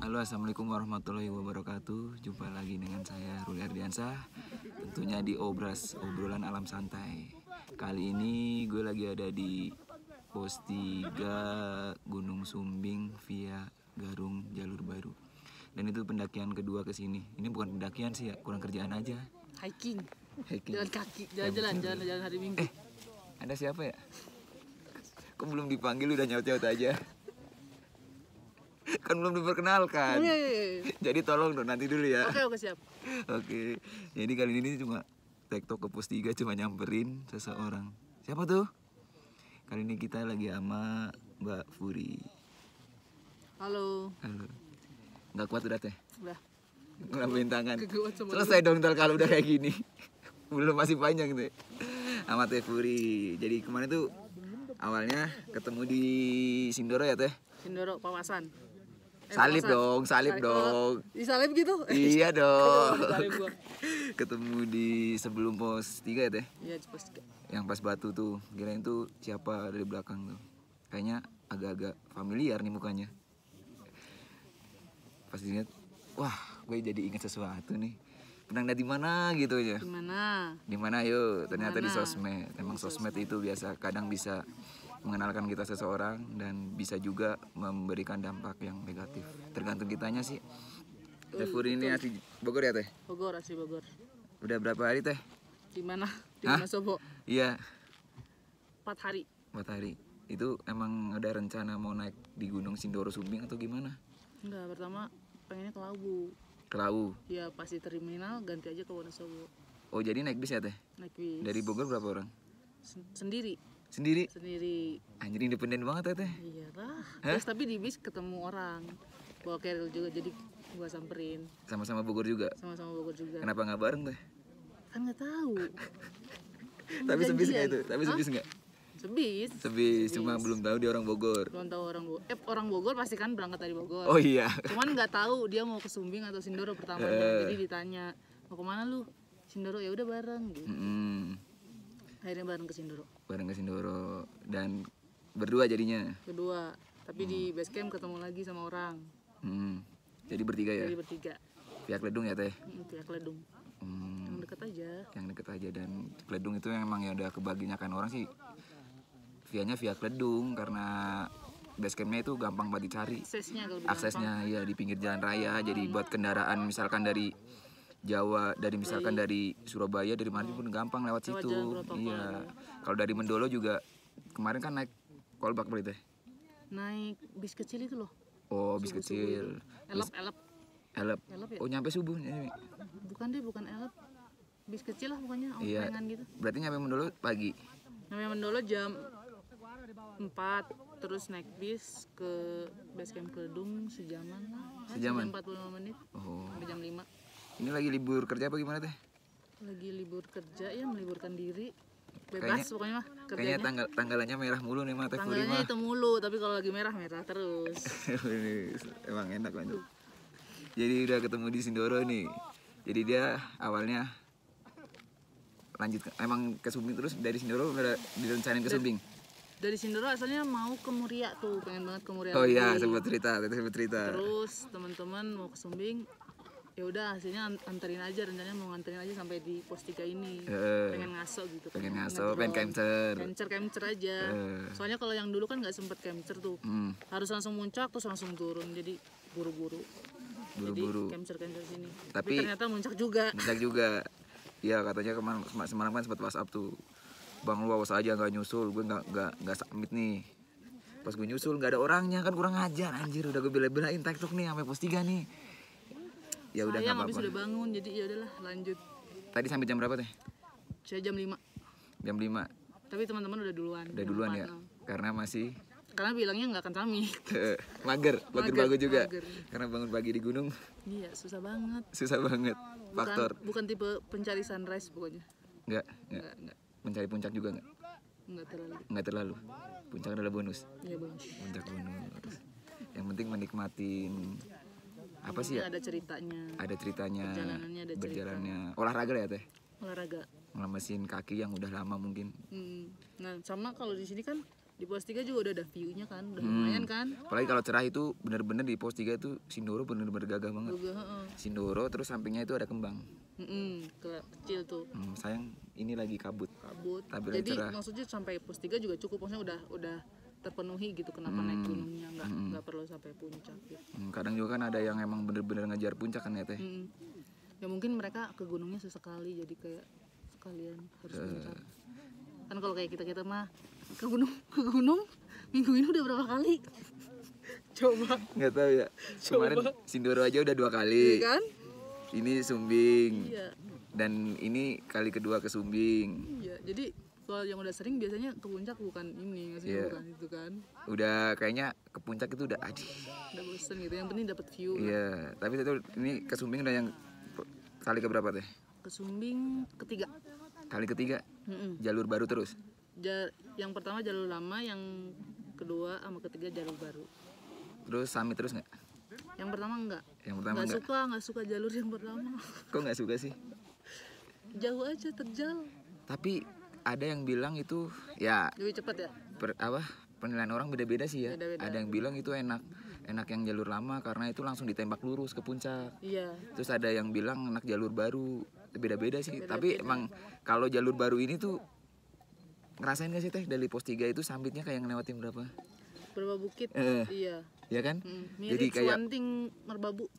Halo, assalamualaikum warahmatullahi wabarakatuh. Jumpa lagi dengan saya Ruli Ardiansah. Tentunya di obrolan alam santai. Kali ini gue lagi ada di pos 3 Gunung Sumbing via Garung Jalur Baru. Dan itu pendakian kedua ke sini. Ini bukan pendakian sih ya, kurang kerjaan aja. Hiking. Hiking. Jalan kaki, jalan hari Minggu. Ada siapa ya? Kok belum dipanggil udah nyaut-nyaut aja? Kan belum diperkenalkan. Iya. Jadi tolong dong nanti dulu ya. Oke, siap. Oke. Jadi kali ini cuma TikTok ke pos 3 cuma nyamperin seseorang. Siapa tuh? Kali ini kita lagi sama Mbak Furi. Halo. Nggak kuat udah teh? Udah. Ngelabuin tangan. Kekuat sama Selesai dong ntar kalau udah kayak gini. Belum masih panjang teh. Sama Teh Furi. Jadi kemarin tuh awalnya ketemu di Sindoro ya teh? Sindoro Pawasan. Salib dong. Di salib gitu? Iya dong. Salib gua. Ketemu di sebelum pos 3 ya teh? Iya, di pos 3. Yang pas batu tuh, kirain tuh siapa dari belakang tuh. Kayaknya agak-agak familiar nih mukanya. Pas dilihat, wah, gue jadi ingat sesuatu nih. Pernah lihat di mana gitu aja. Di mana yuk? Ternyata di sosmed. Emang sosmed itu biasa kadang bisa mengenalkan kita seseorang dan bisa juga memberikan dampak yang negatif. Tergantung kitanya sih. Teh Furi ini asli Bogor ya teh? Bogor, asli Bogor. Udah berapa hari teh? Di mana? Di Wonosobo. Iya. 4 hari. 4 hari. Itu emang ada rencana mau naik di Gunung Sindoro Sumbing atau gimana? Enggak, pertama pengennya ke Lawu. Ke Lawu? Ya, pas di terminal ganti aja ke Wonosobo. Oh, jadi naik bis ya teh? Naik bis. Dari Bogor berapa orang? Sendiri. Sendiri? Sendiri. Anjir independen banget ya teh? Iya lah. Terus tapi di bis ketemu orang. Bawa carrier juga, jadi gua samperin. Sama-sama Bogor juga? Sama-sama Bogor juga. Kenapa nggak bareng teh? Kan nggak tahu. Tapi sebis nggak itu? Tapi sebis nggak? Sebis, cuma belum tahu dia orang Bogor. Belum tahu orang Bogor. Orang Bogor pasti kan berangkat dari Bogor. Oh iya. Cuman nggak tahu dia mau ke Sumbing atau Sindoro pertamanya. Jadi ditanya, mau kemana lu? Sindoro, ya udah bareng gitu. Akhirnya bareng ke Sindoro. Bareng ke Sindoro dan berdua jadinya. Kedua, tapi di base camp ketemu lagi sama orang. Jadi bertiga ya? Jadi bertiga. Pihak Ledung ya teh? Pihak Ledung. Yang deket aja. Yang deket aja, dan Ledung itu emang ya udah kebaginyakan orang sih. Via Ledung karena base campnya itu gampang banget dicari. Aksesnya ya di pinggir jalan raya. Jadi buat kendaraan misalkan dari Jawa, misalkan dari Surabaya, dari mana pun gampang lewat situ. Iya. Kalau dari Mendolo juga kemarin kan naik kolbak berarti teh? Naik bis kecil itu loh. Oh, bis kecil. Elep ya? Oh, nyampe subuh. Bukan elep. Bis kecil lah pokoknya, iya. Gitu. Berarti nyampe Mendolo pagi. Nyampe Mendolo jam 4, terus naik bis ke base camp Ledung sejaman lah. Sejaman? 45 menit. Oh. Sampai jam 5. Ini lagi libur kerja apa gimana teh? Lagi libur kerja ya, meliburkan diri. Bebas pokoknya mah kerjanya. Kayaknya tanggalannya merah mulu nih mah Teh Furi mah. Tanggalannya itu mulu, tapi kalau lagi merah terus. Emang enak banget. Jadi udah ketemu di Sindoro nih. Jadi dia awalnya lanjut emang ke Sumbing, terus dari Sindoro udah direncanain ke Sumbing. Dari Sindoro asalnya mau ke Muria tuh, pengen banget ke Muria. Oh iya, sempat cerita. Terus teman-teman mau ke Sumbing, ya udah hasilnya anterin aja, rencananya mau nganterin aja sampai di pos 3 ini. Pengen ngaso gitu. Pengen camcer aja. Soalnya kalau yang dulu kan nggak sempet camcer tuh. Harus langsung muncak terus langsung turun, jadi buru-buru. Jadi camcer sini. Tapi ternyata muncak juga. Iya, katanya semalam kan sempat WhatsApp tuh. Bang, lu awas aja nggak nyusul, gue nggak submit nih. Pas gue nyusul nggak ada orangnya, kan kurang ajar anjir. Udah gue bela-belain TikTok nih sampai pos 3 nih. Ya udah nggak apa-apa. Habis udah bangun, jadi ya udahlah lanjut. Tadi sampai jam berapa teh? Saya jam 5. Jam 5. Tapi teman-teman udah duluan. Udah duluan ya? Karena bilangnya nggak akan kami. mager juga. Mager. Karena bangun pagi di gunung. Iya, susah banget. Faktor. Bukan tipe pencari sunrise pokoknya. Enggak. Mencari puncak juga enggak? Enggak terlalu. Puncak adalah bonus. Iya, bonus. Puncak bonus. Yang penting menikmatin apa sih ya? Ada ceritanya. Berjalannya. Olahraga ya teh? Olahraga. Ngelemesin kaki yang udah lama mungkin. Nah, sama kalau di sini kan Di pos 3 juga udah ada view-nya kan, udah lumayan kan. Apalagi kalau cerah itu bener-bener di pos 3 itu Sindoro bener-bener gagah banget. Sindoro terus sampingnya itu ada kembang. Kecil tuh. Sayang ini lagi kabut. Tapi jadi cerah. maksudnya sampai pos 3 juga cukup, maksudnya udah terpenuhi gitu, kenapa naik gunungnya nggak perlu sampai puncak gitu. Kadang juga kan ada yang emang bener-bener ngejar puncak kan ya teh. Ya mungkin mereka ke gunungnya sesekali, jadi kayak sekalian harus puncak. Kan kalau kayak kita mah ke gunung minggu ini udah berapa kali? Coba. Nggak tahu ya. Kemarin Sindoro aja udah 2 kali. Iya kan? Ini Sumbing. Iya. Dan ini kali kedua ke Sumbing. Iya. Jadi kalau yang udah sering biasanya ke puncak bukan ini, maksudnya bukan itu kan. Udah kayaknya ke puncak itu udah udah bosen gitu. Yang penting dapat view. Iya. Tapi itu ini ke Sumbing udah yang kali keberapa teh? Ke Sumbing ketiga. Kali ketiga. Jalur baru terus. Yang pertama jalur lama, yang kedua sama ketiga jalur baru. Terus summit terus nggak? Yang pertama enggak. Yang pertama nggak suka jalur yang pertama. Kok nggak suka sih? Jauh aja, terjal. Tapi ada yang bilang itu ya lebih cepat ya. Penilaian orang beda-beda sih ya. Beda-beda. Ada yang bilang itu enak yang jalur lama karena itu langsung ditembak lurus ke puncak. Iya. Terus ada yang bilang enak jalur baru. Beda-beda sih. Tapi emang kalau jalur baru ini tuh ngerasain gak sih teh dari pos 3 itu summitnya kayak ngelewatin berapa bukit? Iya. Iya kan? Mirip jadi kayak Suwanting Merbabu.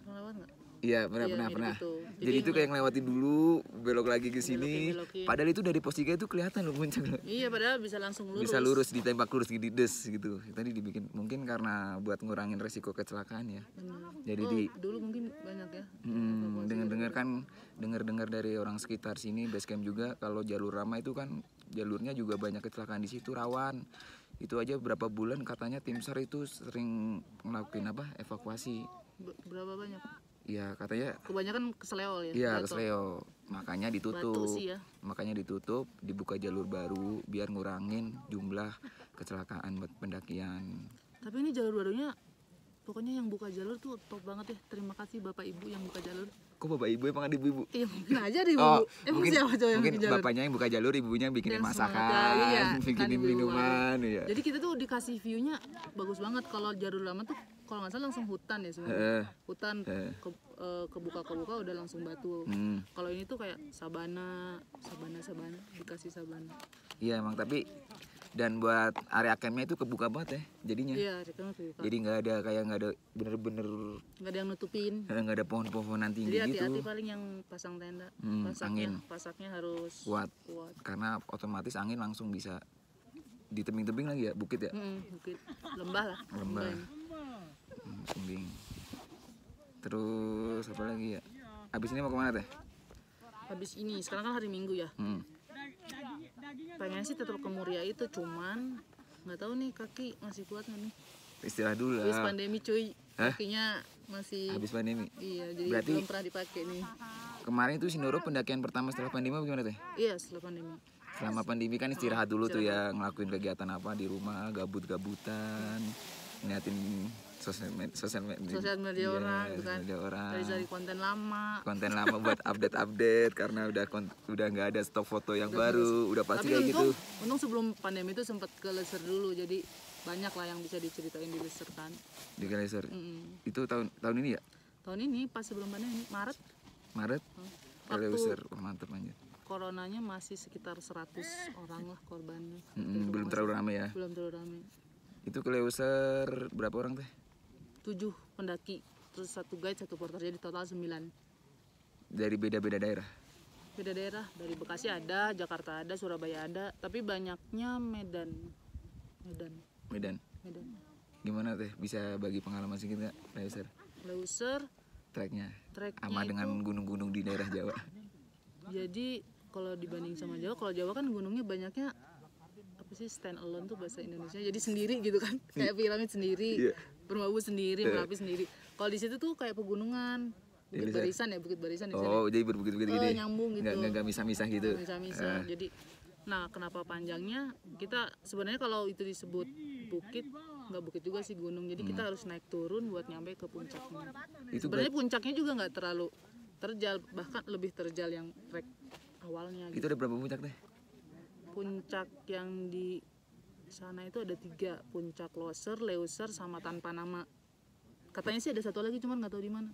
Lewat nggak? Iya, pernah. Jadi itu kayak ngelewatin dulu, belok lagi ke sini. Padahal itu dari pos 3 itu kelihatan loh puncak. Iya, padahal bisa langsung lurus. Bisa lurus, ditembak lurus gitu, gitu. Tadi dibikin mungkin karena buat ngurangin resiko kecelakaan ya. Jadi dulu mungkin banyak ya. Dengar dari orang sekitar sini, base camp juga kalau jalur Rama itu kan jalurnya juga banyak kecelakaan di situ, rawan. Itu aja berapa bulan katanya tim SAR itu sering ngelakuin evakuasi. Berapa banyak? Iya katanya kebanyakan kesleo ya. Iya kesleo, makanya ditutup. Ya. Makanya ditutup, dibuka jalur baru biar ngurangin jumlah kecelakaan buat pendakian. Tapi ini jalur barunya, pokoknya yang buka jalur tuh top banget ya. Terima kasih Bapak Ibu yang buka jalur. Kok Bapak Ibu emang ada ibu-ibu? Iya mungkin aja ada ibu. Mungkin bapaknya yang buka jalur, ibunya bikinin masakan, bikinin minuman. Iya. Jadi kita tuh dikasih view-nya bagus banget. Kalau jalur lama tuh kalau nggak salah langsung hutan ya sebenarnya. Hutan kebuka udah langsung batu. Kalau ini tuh kayak sabana dikasih sabana. Iya emang, tapi dan buat area campnya itu kebuka banget ya jadinya. Iya, kebuka. Jadi nggak ada bener-bener nggak ada yang nutupin. Nggak ada pohon-pohonan tinggi. Jadi hati-hati gitu. paling yang pasang tenda. Pasaknya harus kuat. Karena otomatis angin langsung bisa di tebing-tebing lagi ya, bukit ya. Bukit, lembah lah. Lembah. Sumbing. Terus apa lagi ya? Habis ini mau kemana teh? Habis ini, sekarang kan hari Minggu ya. Pengen sih tetap ke Muria itu, cuman nggak tahu nih kaki masih kuat nggak nih. Istirahat dulu lah. Habis pandemi cuy, kakinya masih. Habis pandemi. Iya, jadi berarti belum pernah dipakai nih. Kemarin itu Sindoro pendakian pertama setelah pandemi bagaimana teh? Iya setelah pandemi. Selama pandemi kan istirahat dulu tuh ya, ngelakuin kegiatan apa di rumah, gabut-gabutan, ngeliatin sosial media orang, kan? Dari konten lama buat update karena udah nggak ada stok foto yang baru, udah pasti kayak gitu. Untung sebelum pandemi itu sempat ke Leser dulu, jadi banyak lah yang bisa diceritain di Leser kan. Di Leser. Itu tahun ini ya? Tahun ini pas sebelum pandemi, Maret. Ke Leser, mantep aja. Coronanya masih sekitar 100 orang lah korbannya. Belum terlalu ramai ya? Belum terlalu ramai. Itu ke Leser berapa orang teh? 7 pendaki, terus 1 guide, 1 porter, jadi total 9. Dari beda-beda daerah? Beda daerah, dari Bekasi ada, Jakarta ada, Surabaya ada, tapi banyaknya Medan. Gimana teh, bisa bagi pengalaman sedikit nggak Leser treknya sama dengan gunung-gunung di daerah Jawa? Jadi kalau dibanding sama Jawa, kalau Jawa kan gunungnya banyaknya apa sih, stand alone tuh bahasa Indonesia, jadi sendiri gitu kan, kayak piramid sendiri, Merbabu sendiri, Merapi sendiri. Kalau di situ tuh kayak pegunungan, bukit barisan di sini. Jadi berbukit-bukit gitu. Nyambung gitu. Nggak misah-misah gitu. Misah-misah. Jadi, nah kenapa panjangnya? Kita sebenarnya kalau itu disebut bukit, nggak bukit juga sih, gunung. Jadi kita harus naik turun buat nyampe ke puncaknya. Sebenarnya puncaknya juga nggak terlalu terjal, bahkan lebih terjal yang trek awalnya. Itu ada berapa puncak teh? Puncak yang di sana itu ada 3, puncak Loser, Leuser, sama tanpa nama. Katanya sih ada satu lagi, cuman nggak tahu di mana.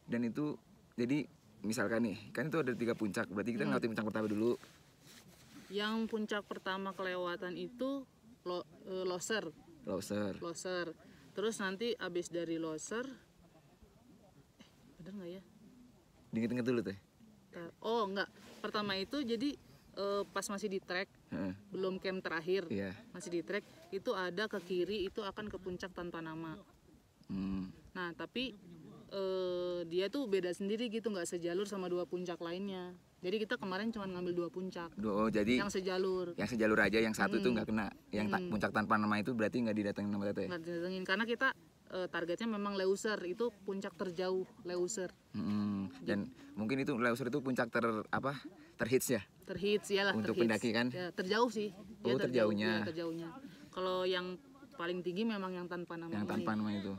Dan itu jadi misalkan nih, kan itu ada 3 puncak, berarti kita ngelewatin puncak pertama dulu. Yang puncak pertama kelewatan itu Loser. Loser. Terus nanti abis dari Loser, bener nggak ya? Diinget-inget dulu teh. Oh enggak, pertama itu jadi pas masih di trek, belum camp terakhir, masih di trek, itu ada ke kiri itu akan ke puncak tanpa nama. Nah tapi dia tuh beda sendiri gitu, nggak sejalur sama 2 puncak lainnya. Jadi kita kemarin cuma ngambil 2 puncak. Oh, jadi yang sejalur. Yang sejalur aja, yang satu tuh nggak kena. Yang puncak tanpa nama itu berarti nggak didatengin sama teteh. Nggak didatengin karena kita targetnya memang Leuser, itu puncak terjauh Leuser. Dan mungkin itu Leuser itu puncak terhits ya? Terhits ya lah. Untuk terhits. pendaki kan? Ya, terjauh sih. Oh, terjauhnya. Terjauhnya. Kalau yang paling tinggi memang yang tanpa nama. Yang tanpa nama itu.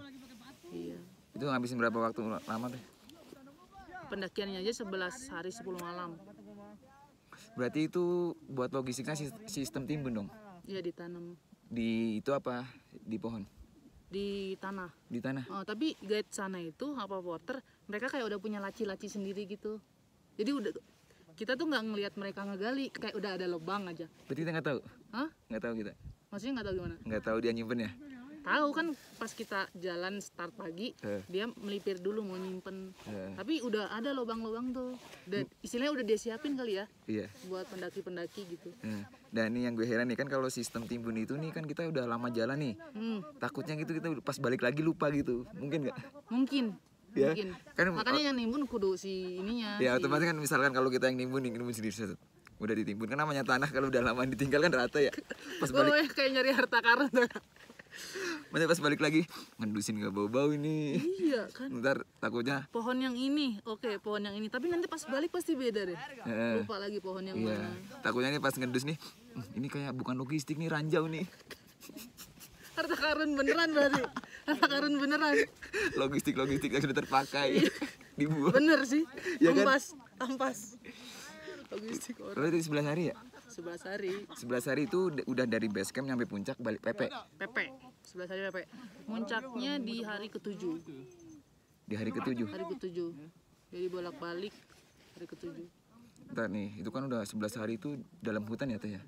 Iya. Itu ngabisin berapa waktu lama teh? Pendakiannya aja 11 hari 10 malam. Berarti itu buat logistiknya sistem timbun dong? Iya, ditanam. Di itu apa? Di pohon? Di tanah. Di tanah? Oh, tapi guide sana itu porter, mereka kayak udah punya laci-laci sendiri gitu. Jadi udah kita tuh nggak ngelihat mereka ngegali, kayak udah ada lubang aja. Berarti kita nggak tahu? Hah? Nggak tahu kita? Maksudnya nggak tahu gimana? Nggak tahu dia nyimpen ya? Tahu kan pas kita jalan start pagi, dia melipir dulu mau nyimpen. Tapi udah ada lubang-lubang tuh. Istilahnya udah dia siapin kali ya. Iya. Buat pendaki-pendaki gitu. Dan ini yang gue heran nih kan, kalau sistem timbun itu nih kan kita udah lama jalan nih. Takutnya gitu kita pas balik lagi lupa gitu. Mungkin nggak? Mungkin. Ya? Mungkin. Kan, makanya yang nimbun kudu si ininya. Ya otomatis kan, misalkan kalau kita yang nimbun sendiri udah ditimbun, kan namanya tanah kalau udah lama ditinggal kan rata ya. Pas balik kayak nyari harta karun tuh. Makanya pas balik lagi ngendusin gak bau-bau ini. Iya kan. Ntar takutnya pohon yang ini, oke pohon yang ini. Tapi nanti pas balik pasti beda deh. Lupa lagi pohon yang mana. Takutnya nih pas ngedus nih, ini kayak bukan logistik nih, ranjau nih. Harta karun beneran berarti. Harta karun beneran. Logistik yang sudah terpakai dibuang. Bener sih. Ya Ampas. Logistik orang. Kalau itu 11 hari ya? 11 hari. 11 hari itu udah dari base camp nyampe puncak balik PP. 11 hari PP. Puncaknya di hari ke-7. Di hari ke-7. Hari ke-7. Jadi bolak-balik hari ke-7. Ntar nih, itu kan udah 11 hari itu dalam hutan ya teh ya?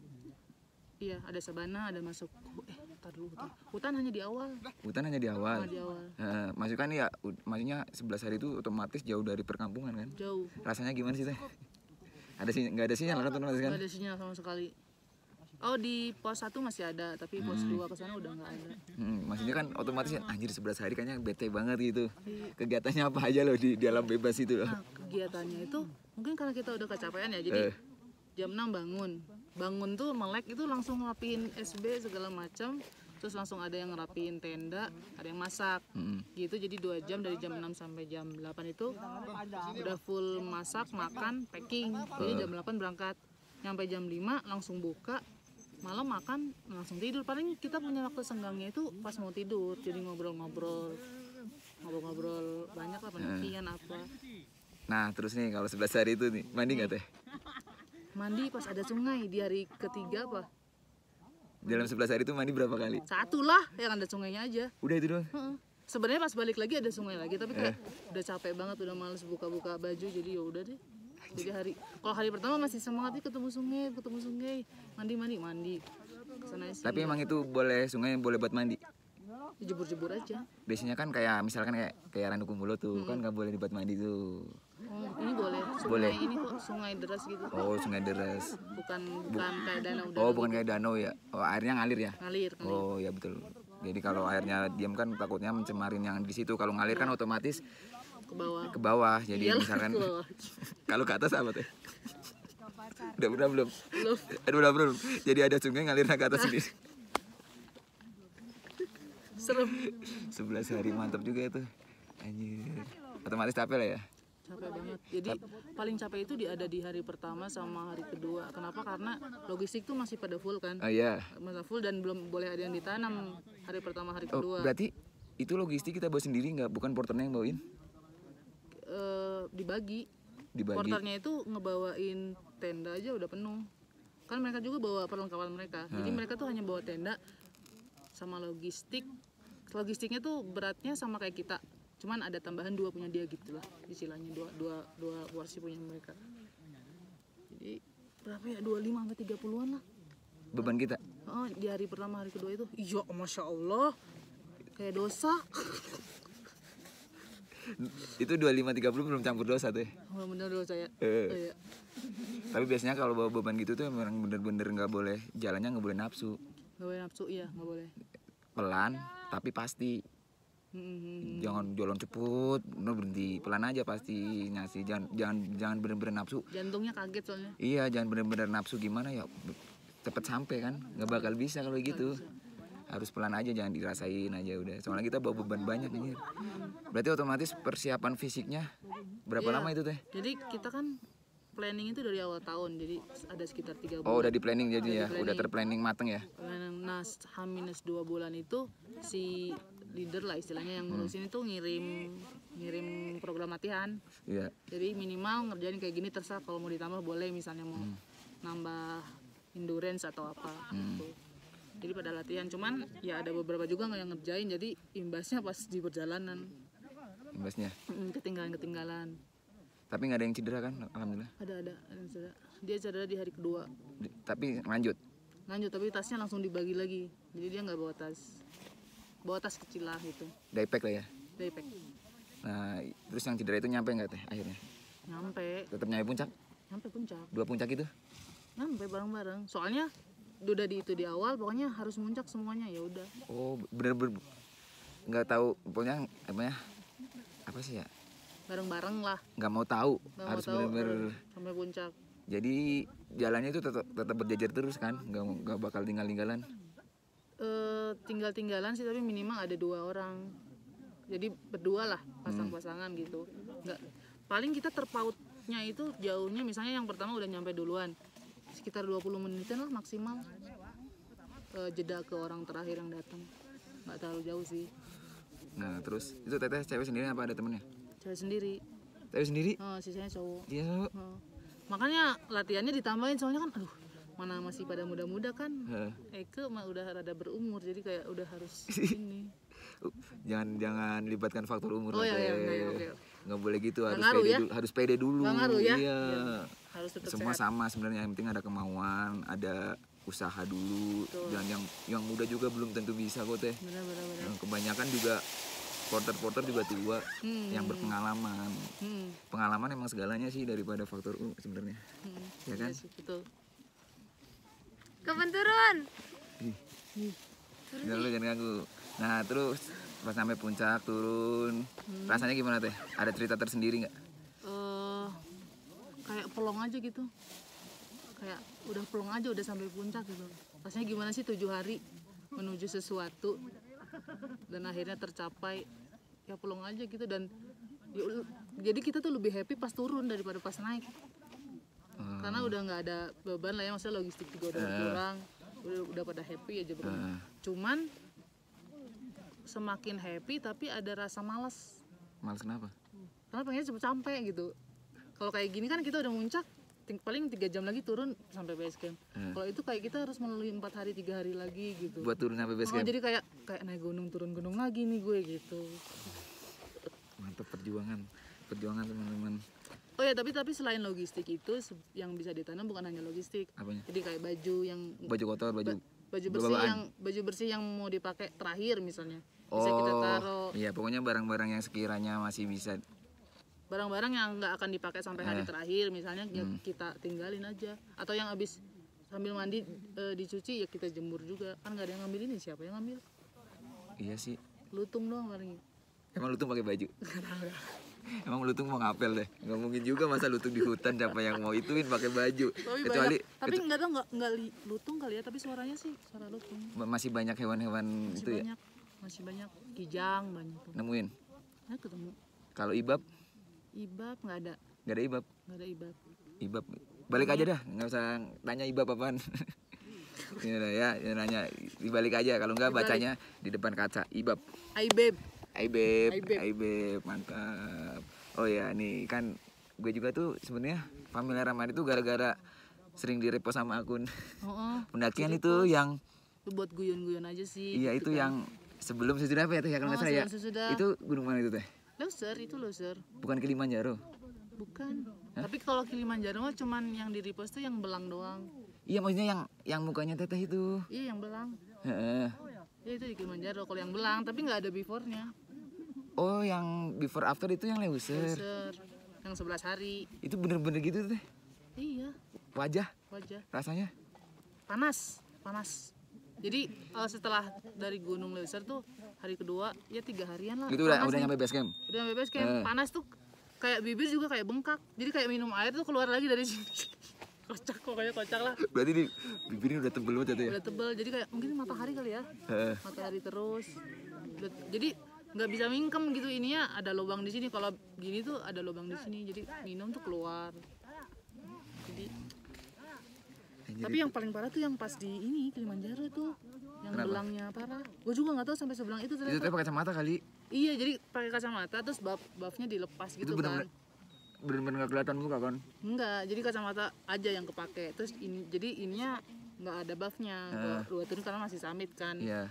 Iya, ada sabana, ada masuk ntar dulu hutan hanya di awal. Hutan hanya di awal. Di awal. Maksudnya ya, maksudnya 11 hari itu otomatis jauh dari perkampungan kan? Jauh. Rasanya gimana sih teh? Nggak ada sinyal kan otomatis kan? Nggak ada sinyal sama sekali. Oh, di pos 1 masih ada, tapi pos 2 ke sana udah nggak ada. Maksudnya kan otomatis kan, anjir 11 hari kayaknya bete banget gitu. Kegiatannya apa aja loh di alam bebas itu loh. Nah, kegiatannya itu mungkin karena kita udah kecapean ya, jadi jam 6 bangun tuh melek itu langsung ngerapiin SB segala macam, terus langsung ada yang ngerapiin tenda, ada yang masak gitu. Jadi 2 jam dari jam 6 sampai jam 8 itu udah full masak, makan, packing. Jadi jam 8 berangkat, nyampe jam 5 langsung buka, malam makan, langsung tidur. Paling kita punya waktu senggangnya itu pas mau tidur, jadi ngobrol-ngobrol banyak lah, pendakian apa. Nah terus nih kalau 11 hari itu nih mandi nggak teh? Mandi pas ada sungai di hari ketiga apa? Dalam 11 hari itu mandi berapa kali? 1 lah, yang ada sungainya aja. Udah itu doang? Sebenarnya pas balik lagi ada sungai lagi, tapi kayak udah capek banget, udah males buka-buka baju, jadi ya udah deh. Jadi kalau hari pertama masih semangat nih, ketemu sungai, mandi. Kesana sih. Tapi emang itu sungai boleh buat mandi? Jebur-jebur aja. Biasanya kan kayak misalkan kayak Ranukumulo tuh kan nggak boleh dibuat mandi tuh. Oh, ini boleh. Boleh. Ini kok sungai deras gitu. Oh, sungai deras. Bukan kayak danau. Oh, bukan kayak danau ya. Oh, airnya ngalir ya? Ngalir. Oh, ya betul. Jadi kalau airnya diam kan takutnya mencemarin yang di situ. Kalau ngalir kan otomatis ke bawah. Jadi iyalah, misalkan kalau ke atas apa tuh? Udah belum? Udah belum. Jadi ada sungai ngalirnya ke atas sendiri. Serem. 11 hari mantap juga itu. Anjir. Otomatis capek lah ya. Capek banget. Jadi paling capek itu ada di hari pertama sama hari kedua. Kenapa? Karena logistik tuh masih pada full kan. Oh iya. Masih full dan belum boleh ada yang ditanam hari pertama hari kedua. Oh, berarti itu logistik kita bawa sendiri nggak? Bukan porternya yang bawain? Dibagi. Porternya itu ngebawain tenda aja udah penuh. kan mereka juga bawa perlengkapan mereka. Jadi mereka tuh hanya bawa tenda sama logistik. Logistiknya tuh beratnya sama kayak kita, cuman ada tambahan 2 punya dia gitu lah istilahnya, dua porsi punya mereka. Jadi berapa ya, 25 sampai 30-an lah Beban kita. oh, di hari pertama, hari kedua itu iya masya Allah kayak dosa. Itu 25-30 belum campur dosa tuh ya. Oh, bener dosa ya. Oh, iya. Tapi biasanya kalau bawa beban gitu tuh emang bener-bener nggak boleh, jalannya nggak boleh nafsu. Gak boleh nafsu, iya nggak boleh. Pelan tapi pasti. Jangan jalan cepet, bener berhenti pelan aja pastinya sih. Jangan bener-bener nafsu. Jantungnya kaget soalnya. Iya, jangan bener-bener nafsu gimana ya, cepet sampai kan, nggak bakal bisa kalau gitu. Harus pelan aja, jangan dirasain aja udah. Soalnya kita bawa beban banyak ini. Berarti otomatis persiapan fisiknya berapa Iya. lama itu teh? Jadi kita kan planning itu dari awal tahun, jadi ada sekitar 3 bulan. Oh, udah di planning jadi ya, di udah terplanning mateng ya. Nah, H-2 bulan itu si leader lah istilahnya yang ngurusin itu ngirim program latihan. Iya. Jadi minimal ngerjain kayak gini, terserah kalau mau ditambah boleh, misalnya mau nambah endurance atau apa gitu. Jadi pada latihan, cuman ya ada beberapa juga nggak yang ngerjain, jadi imbasnya pas di perjalanan. Imbasnya. Ketinggalan. Tapi nggak ada yang cedera kan, alhamdulillah. Ada yang cedera. Dia cedera di hari kedua. Tapi lanjut. Tapi tasnya langsung dibagi lagi, jadi dia nggak bawa tas kecil lah gitu, Daypack lah ya. daypack. Nah, terus yang cedera itu nyampe nggak teh akhirnya? Nyampe Tetap nyampe puncak? puncak, 2 puncak itu? nyampe bareng-bareng. Soalnya udah di awal, pokoknya harus muncak semuanya, ya udah. Oh, bener-bener nggak tahu, pokoknya apa sih ya? Bareng-bareng lah. Nggak mau tahu, Nggak mau harus tahu, bener-bener. sampai puncak. Jadi jalannya itu tetap berjejer terus kan, nggak bakal tinggal-tinggalan. Tinggal-tinggalan sih, tapi minimal ada 2 orang. Jadi berdua lah, pasang-pasangan gitu. Nggak, paling kita terpautnya itu jauhnya, misalnya yang pertama udah nyampe duluan, sekitar 20 menitan lah maksimal. Jeda ke orang terakhir yang datang, nggak terlalu jauh sih. Nah, terus itu teteh cewek sendiri apa ada temennya? Cewek sendiri. Cewek sendiri? Sisanya cowok. Iya. Makanya latihannya ditambahin, soalnya kan aduh, mana masih pada muda-muda kan. Heeh. Eke mah udah rada berumur, jadi kayak udah harus ini. Jangan libatkan faktor umur. Oh lah, iya, Teh. oke. Nggak boleh gitu, Nggak harus ngaruh pede ya? dulu, harus pede dulu. Nggak ngaruh ya? Iya. Harus tetap Semua sehat. sama sebenarnya, yang penting ada kemauan, ada usaha dulu. Betul. Dan yang muda juga belum tentu bisa kok teh. Benar. Kebanyakan juga porter juga tua yang berpengalaman. Pengalaman emang segalanya sih daripada faktor sebenarnya. Ya kan? Iya sih, betul. Kapan turun? Jangan ganggu. Nah, terus pas sampai puncak turun, rasanya gimana teh? Ada cerita tersendiri nggak? Kayak pelong aja gitu, kayak udah pelong aja udah sampai puncak gitu. Rasanya gimana sih 7 hari menuju sesuatu dan akhirnya tercapai, ya pelong aja gitu. Dan jadi kita tuh lebih happy pas turun daripada pas naik, karena udah nggak ada beban lah ya, maksudnya logistik juga udah berkurang, udah pada happy aja berenang. Cuman semakin happy tapi ada rasa malas. Males kenapa? Karena pengen cepet sampai gitu. Kalau kayak gini kan kita udah muncak, paling 3 jam lagi turun sampai base camp. Kalau itu kayak kita harus melalui 4 hari 3 hari lagi gitu. Buat turun sampai base camp. Jadi kayak naik gunung turun gunung lagi nih gue gitu. Mantap, perjuangan teman-teman. Oh ya, tapi selain logistik itu yang bisa ditanam bukan hanya logistik. Apanya? Jadi kayak Baju kotor, baju bersih yang mau dipakai terakhir misalnya. Bisa kita taruh. Iya, pokoknya barang-barang yang sekiranya masih bisa. Barang-barang yang nggak akan dipakai sampai hari terakhir misalnya, ya kita tinggalin aja. Atau yang habis sambil mandi dicuci ya kita jemur juga. Kan nggak ada yang ngambil, ini siapa yang ngambil? Iya sih. Lutung doang paling. Emang lutung pakai baju? Emang lutung mau ngapel deh. Nggak mungkin juga masa lutung di hutan, siapa yang mau ituin pakai baju. Tapi nggak tahu, nggak lutung kali ya, tapi suaranya sih suara lutung. Masih banyak hewan-hewan itu ya. Masih banyak, kijang banyak tuh. Nemuin. Ketemu. Kalau ibab? Ibab nggak ada. Nggak ada ibab. Ibab. Balik aja dah, nggak usah tanya ibab apaan. Ya nanya dibalik aja, kalau nggak bacanya di depan kaca ibab. Aibeb, mantap. Oh ya, nih kan gue juga tuh sebenarnya familiar sama itu gara-gara sering direpost sama akun pendakian Jadi itu yang itu buat guyon-guyon aja sih. iya gitu itu kan. yang sebelum sesudah apa ya teh ya kalau nggak salah ya. Sesudah. Itu gunung mana itu teh? Loser itu loser. Bukan Kilimanjaro. Bukan. Tapi kalau Kilimanjaro mah cuman yang di repost tuh yang belang doang. Iya maksudnya yang mukanya teteh itu. Iya yang belang. Heeh. Ya itu di Kilimanjaro kalau yang belang tapi nggak ada before-nya. Oh yang before after itu yang loser. Loser. Yang 11 hari. Itu bener-bener gitu teh. Iya. Wajah rasanya panas. Jadi setelah dari Gunung Loser tuh hari kedua ya 3 harian lah. itu udah nyampe base camp. Udah nyampe base camp. Panas tuh kayak bibir juga kayak bengkak. Jadi kayak minum air tuh keluar lagi dari sini. kocak lah. Berarti bibirnya udah tebel banget ya? Udah tebel, jadi kayak mungkin matahari kali ya. Matahari terus. Jadi nggak bisa mingkem gitu, ininya ada lubang di sini. Kalau gini tuh ada lubang di sini, jadi minum tuh keluar. Tapi yang paling parah tuh yang pas di ini Kilimanjaro tuh, yang kenapa? Belangnya parah. Gue juga nggak tahu sampai sebelang itu ternyata. Itu tuh pakai kacamata kali. Iya, jadi pakai kacamata terus buffnya dilepas gitu itu kan. Bener-bener nggak kelihatan muka kan? Enggak, jadi kacamata aja yang kepake. Terus ini jadi ininya nggak ada buffnya. Dua turun karena masih summit kan. Iya.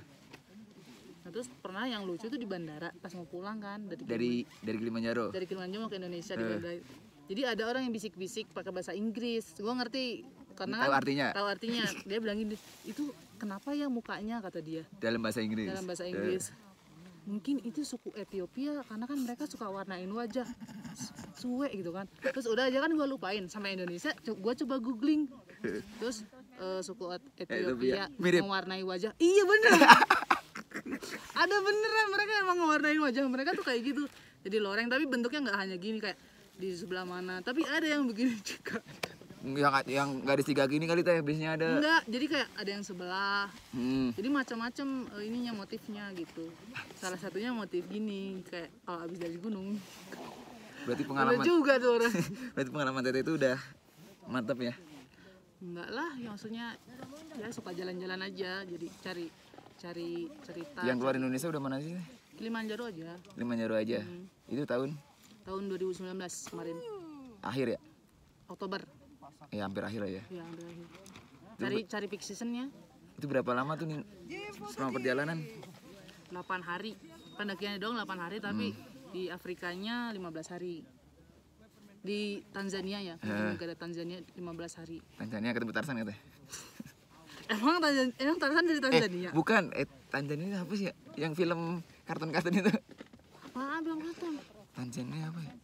Nah, terus pernah yang lucu tuh di bandara pas mau pulang kan dari Kilimanjaro. Dari Kilimanjaro mau ke Indonesia di bandara. Jadi ada orang yang bisik-bisik pakai bahasa Inggris. Gue ngerti karena tahu artinya. Tahu artinya. Dia bilang gini, itu kenapa ya mukanya, kata dia. Dalam bahasa Inggris. Dalam bahasa Inggris. Mungkin itu suku Ethiopia karena kan mereka suka warnain wajah suwe gitu kan. Terus udah aja kan gue lupain sampai Indonesia. Gue coba googling. Terus suku Ethiopia mewarnai wajah. Iya bener. Ada beneran, mereka emang ngewarnain wajah mereka tuh kayak gitu. Jadi loreng tapi bentuknya nggak hanya gini kayak di sebelah mana, tapi ada yang begini juga. Yang garis 3 gini kali teh biasanya ada. Enggak, jadi kayak ada yang sebelah. Jadi macam-macam ininya motifnya gitu. Salah satunya motif gini kayak kalau habis dari gunung. Berarti pengalaman juga tuh orang. Berarti pengalaman teteh itu udah mantap ya? Enggak lah, ya maksudnya ya suka jalan-jalan aja, jadi cari cerita. Yang keluar Indonesia udah mana sih? Kilimanjaro aja. Kilimanjaro aja. Itu tahun 2019 kemarin. Akhir ya? Oktober. Ya hampir akhir lah ya. Ya, hampir akhir. Cari peak seasonnya. Itu berapa lama tuh nih selama perjalanan? 8 hari. Pendakiannya doang 8 hari tapi di Afrikanya 15 hari. Di Tanzania ya, negara Tanzania 15 hari. Tanzania ketemu Tarzan ya teh? Emang Tarzan dari Tanzania? Bukan, Tanzania apa sih ya? Yang film kartun-kartun itu. Apaan belum kartun? Tanzania apa ya?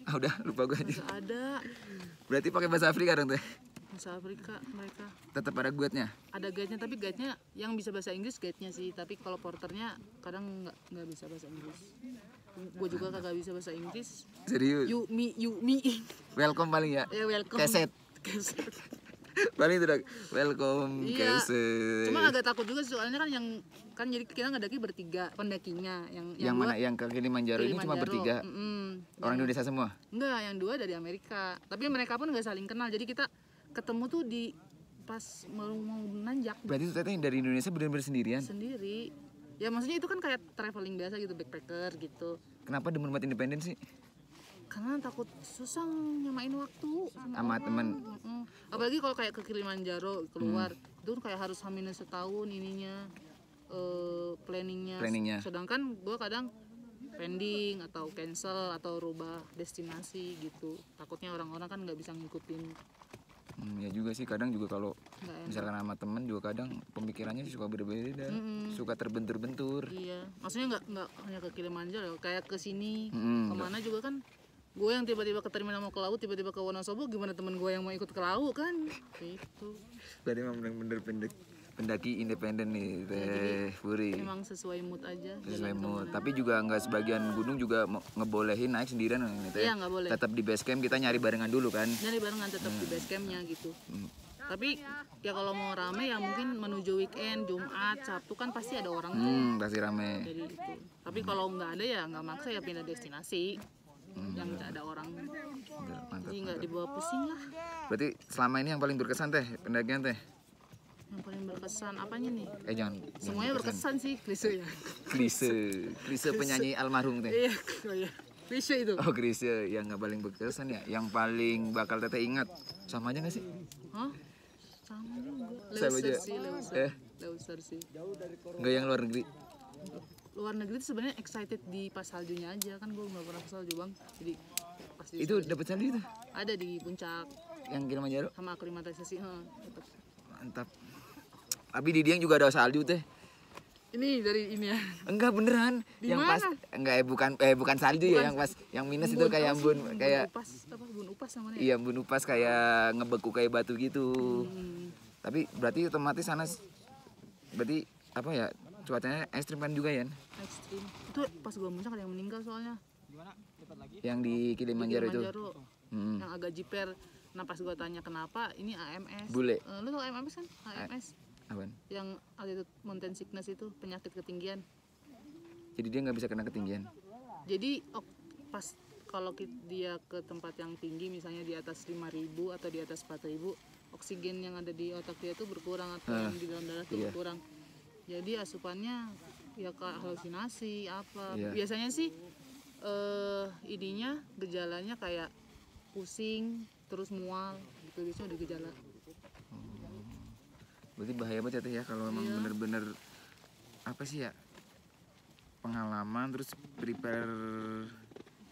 Ah udah lupa gue aja. Gak ada. Berarti pakai bahasa Afrika dong teh? Bahasa Afrika mereka. Tetap ada guide-nya? Ada guide-nya, tapi guide-nya yang bisa bahasa Inggris guide-nya sih. Tapi kalau porternya kadang nggak bisa bahasa Inggris. Gue juga kagak bisa bahasa Inggris. Serius? You me. Welcome paling ya? Ya welcome. Keset. Paling itu udah welcome iya. Keset. Cuma agak takut juga soalnya kan jadi kita ngedaki bertiga pendakinya. Yang mana? Yang ke Kilimanjaro ini cuma bertiga? Orang Indonesia semua? Enggak, yang 2 dari Amerika. Tapi mereka pun nggak saling kenal. Jadi kita ketemu tuh di pas mau nanjak. Berarti itu teteh dari Indonesia benar-benar sendirian? Sendiri. Ya maksudnya itu kan kayak traveling biasa gitu, backpacker gitu. Kenapa demen banget independen sih? Karena takut susah nyamain waktu sama temen. Apalagi kalau kayak ke Kilimanjaro keluar, itu kayak harus hamilnya setahun ininya, planningnya. Sedangkan gue kadang pending atau cancel atau rubah destinasi gitu. Takutnya orang-orang kan nggak bisa ngikutin. Ya juga sih, kadang juga kalau misalkan sama temen juga kadang pemikirannya suka berbeda, suka terbentur-bentur. Iya, maksudnya nggak hanya ke Kilimanjaro, kayak ke sini, kemana juga kan. Gue yang tiba-tiba ke terminal mau ke laut, tiba-tiba ke Wonosobo, gimana temen gue yang mau ikut ke laut kan? Gitu. Berarti memang bener-bener pendaki independen nih teh Puri. Memang sesuai mood aja. Sesuai mood. Tapi juga nggak sebagian gunung juga ngebolehin naik sendirian nih teh. Iya nggak boleh. Tetap di base camp kita nyari barengan dulu kan. Nyari barengan tetap di base campnya gitu. Tapi ya kalau mau rame ya mungkin menuju weekend, Jumat, Sabtu kan pasti ada orang tuh. Pasti rame. Jadi itu. Tapi kalau nggak ada ya nggak maksa ya pindah destinasi. Yang tidak ada orang. Mantap, Jadi nggak dibawa pusing lah. Berarti selama ini yang paling berkesan teh pendakian teh? Yang paling berkesan apanya nih? Jangan. Semuanya berkesan sih, klise ya. Klise penyanyi almarhum teh. Iya, klise itu. Oh klise yang nggak paling berkesan ya, yang paling bakal teteh ingat sama aja nggak sih? Hah? Sama juga. Sama aja. Leuser sih. Nggak yang luar negeri. Luar negeri itu sebenarnya excited di pas saljunya aja, kan gue nggak pernah ke salju bang, jadi pasti Itu dapat salju itu? ada di puncak Yang Kilimanjaro? sama aklimatisasi, tetap. Mantap. Tapi di Dieng juga ada salju teh. Ini dari ini ya. Enggak beneran. Di yang mana? pas bukan salju ya, yang pas yang minus itu kayak embun kayak Bun upas namanya. iya embun upas kayak ngebeku kayak batu gitu. Tapi berarti otomatis sana berarti apa ya? Cuacanya ekstrim kan juga ya? Ekstrim. Itu pas gua muncak ada yang meninggal soalnya. Yang di Kilimanjaro itu. Yang agak jiper. Nah pas gua tanya kenapa, ini AMS. Bule. Lu tau AMS kan? AMS. Apaan? Yang altitude mountain sickness itu, penyakit ketinggian. Jadi dia nggak bisa kena ketinggian. Jadi pas kalau dia ke tempat yang tinggi, misalnya di atas 5.000 atau di atas 4.000, oksigen yang ada di otak dia tuh berkurang atau yang di dalam darah tuh berkurang. Jadi asupannya ya ke halusinasi apa. Biasanya sih ininya gejalanya kayak pusing terus mual gitu, biasanya udah gejala. Berarti bahaya banget ya kalau emang bener-bener apa sih ya, pengalaman terus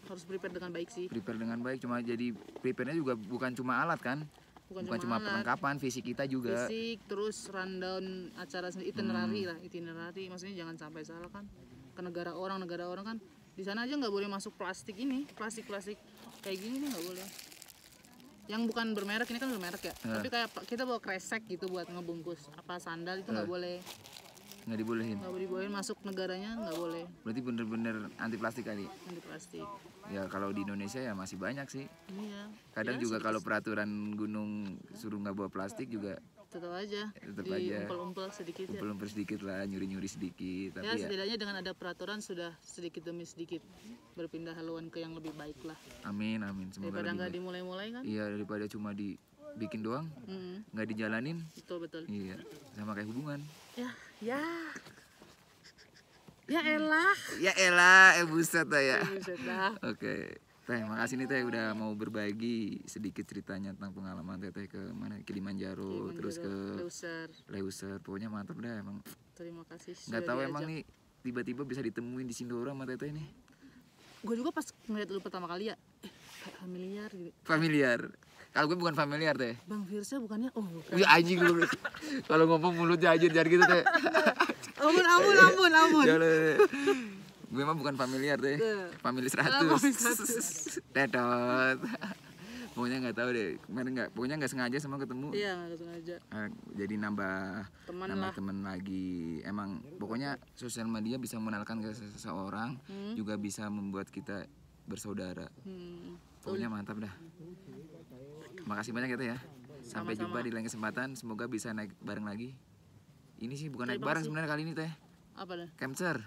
harus prepare dengan baik sih. Prepare dengan baik, cuma jadi prepare-nya juga bukan cuma alat kan, bukan cuma perlengkapan, fisik kita juga. Fisik, terus rundown acara itinerary, maksudnya jangan sampai salah kan ke negara orang kan di sana aja nggak boleh masuk plastik kayak gini nggak boleh. Yang bukan bermerek, ini kan bermerek ya, tapi kayak kita bawa kresek gitu buat ngebungkus apa sandal itu nggak boleh. Nggak dibolehin. Nggak dibolehin, masuk negaranya nggak boleh. Berarti bener-bener anti plastik kali. Anti plastik. Ya kalau di Indonesia ya masih banyak sih. Iya. Kadang juga kalau peraturan gunung suruh nggak bawa plastik juga. Tetap aja. Umpel-umpel sedikit ya. Umpel-umpel sedikit lah, nyuri-nyuri sedikit. Tapi ya setidaknya dengan ada peraturan sudah sedikit demi sedikit berpindah haluan ke yang lebih baik lah. Amin. Semoga daripada nggak dimulai-mulai kan. Iya, daripada cuma dibikin doang, nggak dijalanin. Betul. Iya, sama kayak hubungan. Ya elah. Buset dah ya. Buset dah. Oke. Teh, makasih nih Teh udah mau berbagi sedikit ceritanya tentang pengalaman Teh ke mana Kilimanjaro terus ke Leuser. Pokoknya mantap dah emang. Terima kasih. Nggak tahu emang nih tiba-tiba bisa ditemuin di Sindoro sama Teh ini. Gue juga pas ngeliat lu pertama kali ya, kayak familiar gitu. Familiar. Kalau gue bukan familiar Teh. Bang Firsa bukannya? Oh bukan. Wih anjing lu. Kalau ngomong mulutnya aja jangan gitu Teh. Ampun. Gue emang bukan familiar Teh. Family 100. Tetot. Pokoknya nggak tahu deh. Pokoknya nggak sengaja sama ketemu. Iya nggak sengaja. Jadi nambah teman lagi. Emang pokoknya sosial media bisa mengenalkan ke seseorang, juga bisa membuat kita bersaudara. Pokoknya mantap dah. Makasih banyak ya Teh ya. Sampai jumpa di lain kesempatan. Semoga bisa naik bareng lagi. Ini sih bukan naik bareng sebenarnya kali ini Teh. Apa dah? Camcer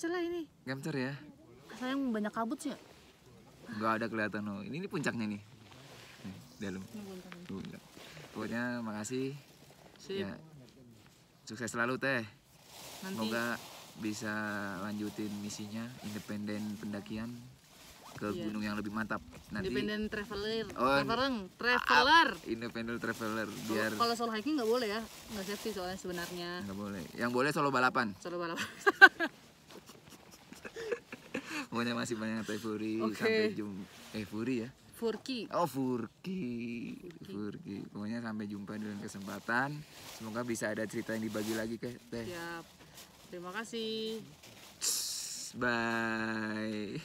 lah ini. Camcer ya. Sayang banyak kabut sih ya. Nggak ada kelihatan loh. Ini puncaknya nih. Dalam. Pokoknya makasih. Sip. Ya, sukses selalu Teh. Nanti. Semoga bisa lanjutin misinya independen pendakian ke gunung yang lebih mantap nanti. Independent traveler. Independent traveler biar. Kalau solo hiking nggak boleh ya, nggak safety soalnya sebenarnya. Nggak boleh. Yang boleh solo balapan. Pokoknya masih banyak Teh Furi. Sampai jumpa. Furi ya. Furki. Oh Furki. Pokoknya sampai jumpa di lain kesempatan. Semoga bisa ada cerita yang dibagi lagi ke Teh. Siap. Terima kasih. Bye.